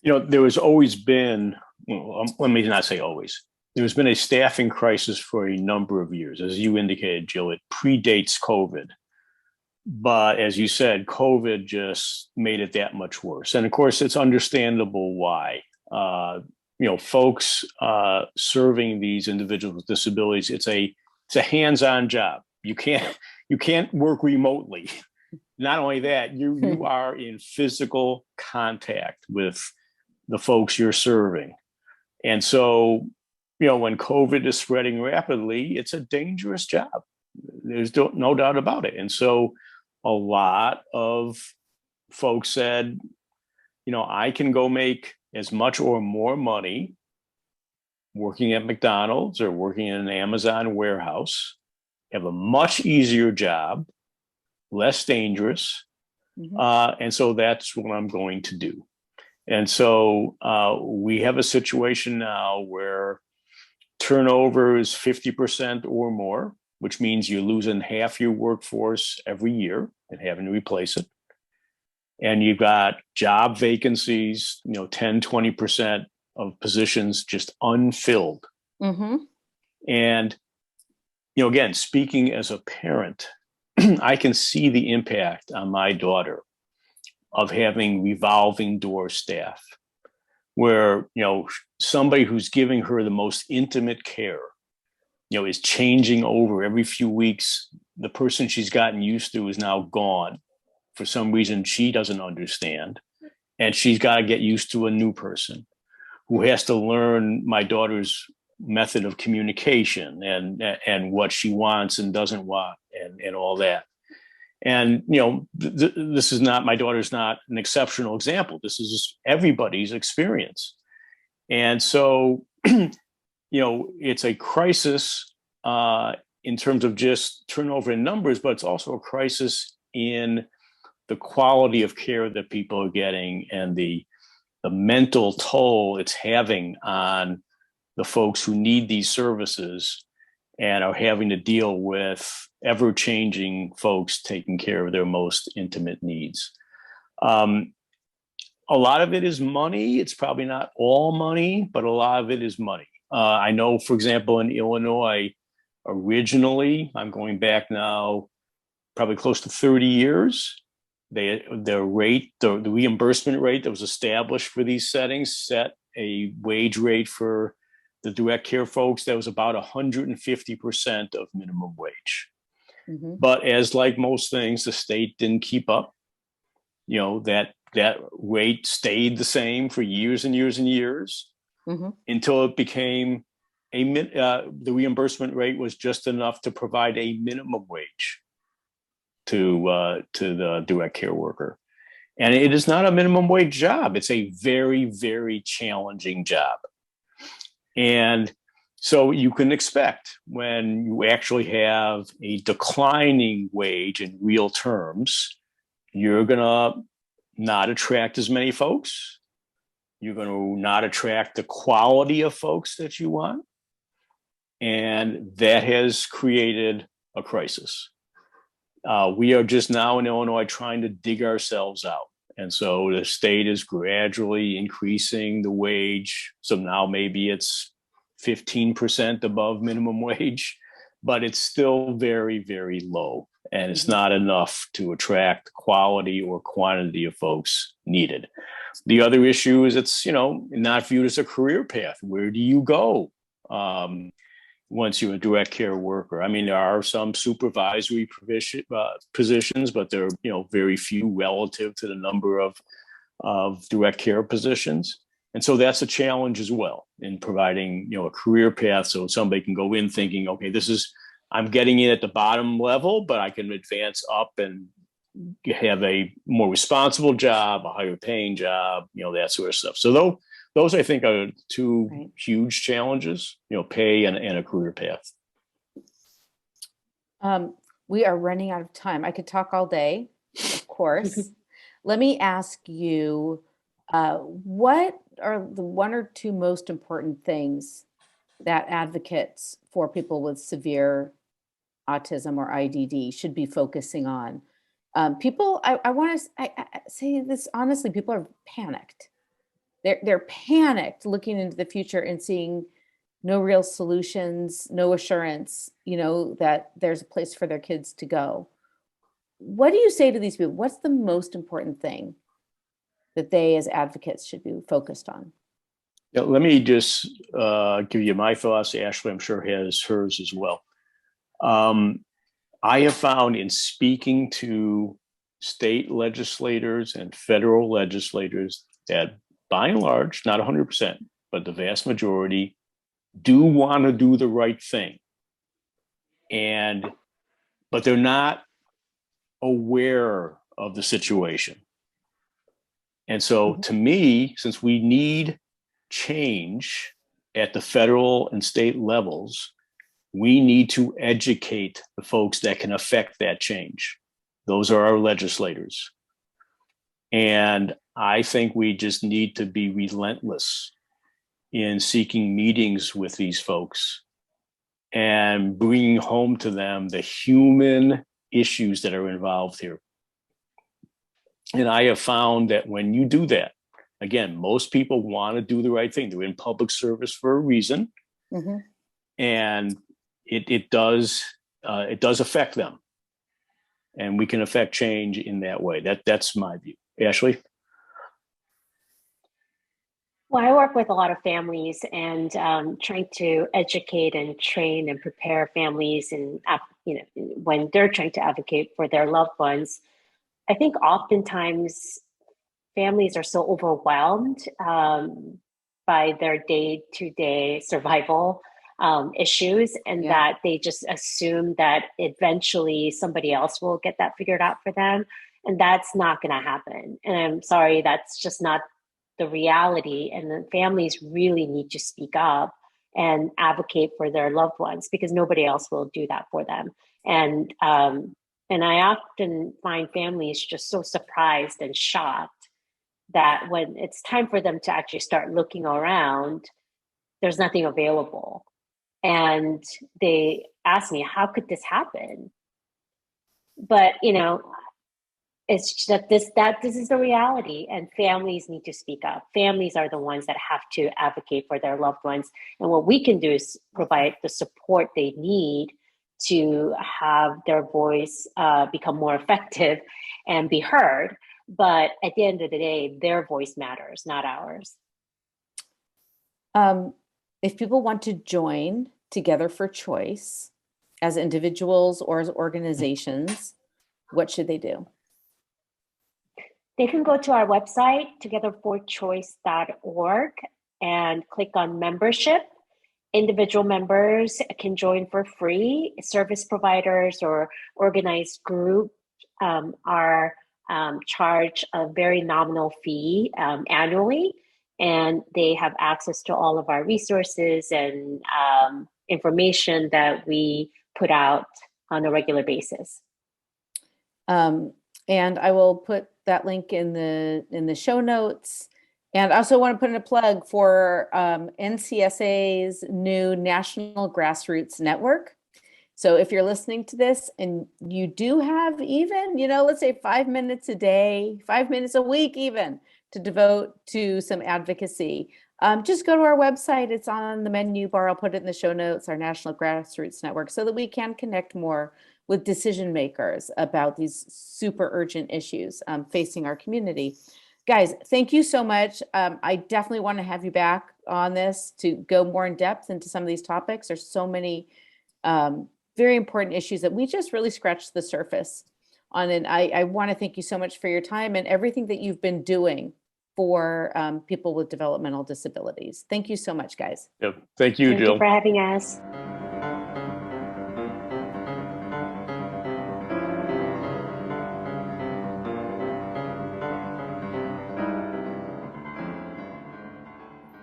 There has always been, let me not say always, there's been a staffing crisis for a number of years. As you indicated, Jill, it predates COVID. But as you said, COVID just made it that much worse. And of course, it's understandable why. Folks serving these individuals with disabilities, it's a hands-on job. You can't work remotely. Not only that, you are in physical contact with the folks you're serving. And so, when COVID is spreading rapidly, it's a dangerous job. There's no doubt about it. And so a lot of folks said, I can go make as much or more money working at McDonald's or working in an Amazon warehouse, have a much easier job, less dangerous. And so that's what I'm going to do. And so we have a situation now where turnover is 50% or more, which means you're losing half your workforce every year and having to replace it. And you've got job vacancies, 10, 20% of positions just unfilled. And, again, speaking as a parent, I can see the impact on my daughter of having revolving door staff, where, somebody who's giving her the most intimate care, is changing over every few weeks. The person she's gotten used to is now gone for some reason she doesn't understand. And she's got to get used to a new person who has to learn my daughter's method of communication and what she wants and doesn't want and all that. And, this is not, my daughter's not an exceptional example. This is everybody's experience. And so, it's a crisis in terms of just turnover in numbers, but it's also a crisis in the quality of care that people are getting and the mental toll it's having on the folks who need these services and are having to deal with ever-changing folks taking care of their most intimate needs. A lot of it is money. It's probably not all money, but a lot of it is money. I know, for example, in Illinois, originally, I'm going back now, probably close to 30 years, the reimbursement rate that was established for these settings set a wage rate for the direct care folks that was about 150% of minimum wage. But as like most things, the state didn't keep up. That rate stayed the same for years and years and years until it became the reimbursement rate was just enough to provide a minimum wage to the direct care worker. And it is not a minimum wage job. It's a very, very challenging job. And so you can expect when you actually have a declining wage in real terms, you're going to not attract as many folks. You're going to not attract the quality of folks that you want. And that has created a crisis. We are just now in Illinois trying to dig ourselves out. And so the state is gradually increasing the wage. So now maybe it's 15% above minimum wage, but it's still very, very low. And it's not enough to attract quality or quantity of folks needed. The other issue is it's, not viewed as a career path. Where do you go once you're a direct care worker? I mean, there are some supervisory positions, but there are, very few relative to the number of direct care positions. And so that's a challenge as well in providing, a career path. So somebody can go in thinking, okay, I'm getting in at the bottom level, but I can advance up and have a more responsible job, a higher paying job, that sort of stuff. So those I think are two huge challenges, pay and a career path. We are running out of time. I could talk all day, of course. Let me ask you, what are the one or two most important things that advocates for people with severe autism or IDD should be focusing on? People, I want to say this honestly, people are panicked. They're panicked looking into the future and seeing no real solutions, no assurance, that there's a place for their kids to go. What do you say to these people? What's the most important thing that they as advocates should be focused on? Yeah, let me just give you my thoughts. Ashley, I'm sure, has hers as well. I have found in speaking to state legislators and federal legislators that by and large, not 100%, but the vast majority do want to do the right thing. But they're not aware of the situation. And so to me, since we need change, at the federal and state levels, we need to educate the folks that can affect that change. Those are our legislators. And I think we just need to be relentless in seeking meetings with these folks and bringing home to them the human issues that are involved here. And I have found that when you do that, again, most people want to do the right thing. They're in public service for a reason. Mm-hmm. And it does affect them. And we can affect change in that way. That's my view. Ashley? Well, I work with a lot of families and trying to educate and train and prepare families, and when they're trying to advocate for their loved ones. I think oftentimes families are so overwhelmed by their day-to-day survival issues, and that they just assume that eventually somebody else will get that figured out for them. And that's not going to happen. And I'm sorry, that's just not the reality. And the families really need to speak up and advocate for their loved ones, because nobody else will do that for them. And I often find families just so surprised and shocked that when it's time for them to actually start looking around, there's nothing available. And they ask me, how could this happen? But, it's just that this is the reality, and families need to speak up. Families are the ones that have to advocate for their loved ones. And what we can do is provide the support they need to have their voice become more effective and be heard. But at the end of the day, their voice matters, not ours. If people want to join Together for Choice as individuals or as organizations, what should they do? They can go to our website, togetherforchoice.org, and click on membership. Individual members can join for free. Service providers or organized groups are charged a very nominal fee annually, and they have access to all of our resources and information that we put out on a regular basis. And I will put that link in the show notes. And I also want to put in a plug for NCSA's new National Grassroots Network. So if you're listening to this and you do have even, let's say 5 minutes a day, 5 minutes a week even, to devote to some advocacy, just go to our website. It's on the menu bar. I'll put it in the show notes, our National Grassroots Network, so that we can connect more with decision makers about these super urgent issues facing our community. Guys, thank you so much. I definitely want to have you back on this to go more in depth into some of these topics. There's so many very important issues that we just really scratched the surface on. And I want to thank you so much for your time and everything that you've been doing for people with developmental disabilities. Thank you so much, guys. Yep. Thank you, Jill. Thank you for having us.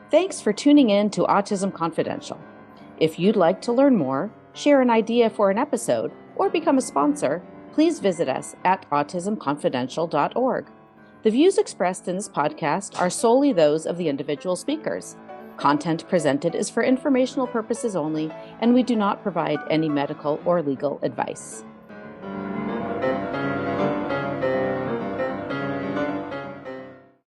Thanks for tuning in to Autism Confidential. If you'd like to learn more, share an idea for an episode, or become a sponsor, please visit us at autismconfidential.org. The views expressed in this podcast are solely those of the individual speakers. Content presented is for informational purposes only, and we do not provide any medical or legal advice.